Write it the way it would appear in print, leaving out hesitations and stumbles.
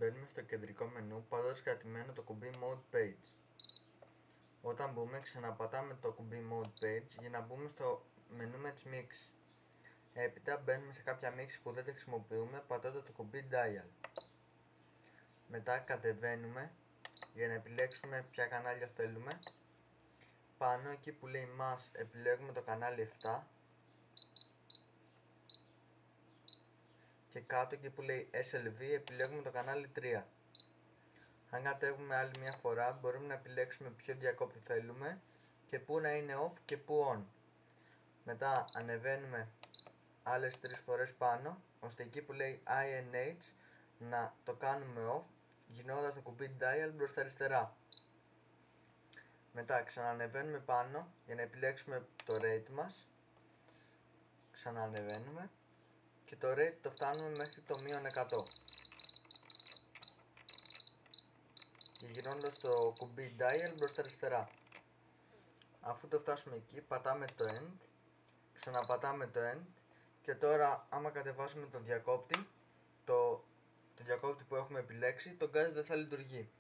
μπαίνουμε στο κεντρικό μενού πατώντας κρατημένο το κουμπί Mode Page. Όταν μπούμε, ξαναπατάμε το κουμπί Mode Page για να μπούμε στο μενού με τις μίξεις. Έπειτα μπαίνουμε σε κάποια μίξη που δεν τη χρησιμοποιούμε πατώντας το κουμπί Dial. Μετά κατεβαίνουμε για να επιλέξουμε ποια κανάλια θέλουμε. Πάνω εκεί που λέει Mass επιλέγουμε το κανάλι 7 και κάτω εκεί που λέει SLV επιλέγουμε το κανάλι 3. Αν κατέβουμε άλλη μια φορά μπορούμε να επιλέξουμε ποιο διακόπτη θέλουμε και πού να είναι off και πού on. Μετά ανεβαίνουμε άλλες 3 φορές πάνω ώστε εκεί που λέει INH να το κάνουμε off γυρνώντας το κουμπί dial προς τα αριστερά. Μετά ξανανεβαίνουμε πάνω για να επιλέξουμε το rate μας. Ξανανεβαίνουμε και το rate το φτάνουμε μέχρι το -100. Και γυρνώντας το κουμπί dial προς τα αριστερά. Αφού το φτάσουμε εκεί πατάμε το end, ξαναπατάμε το end και τώρα άμα κατεβάσουμε τον διακόπτη, το διακόπτη που έχουμε επιλέξει, το γκάζι δεν θα λειτουργεί.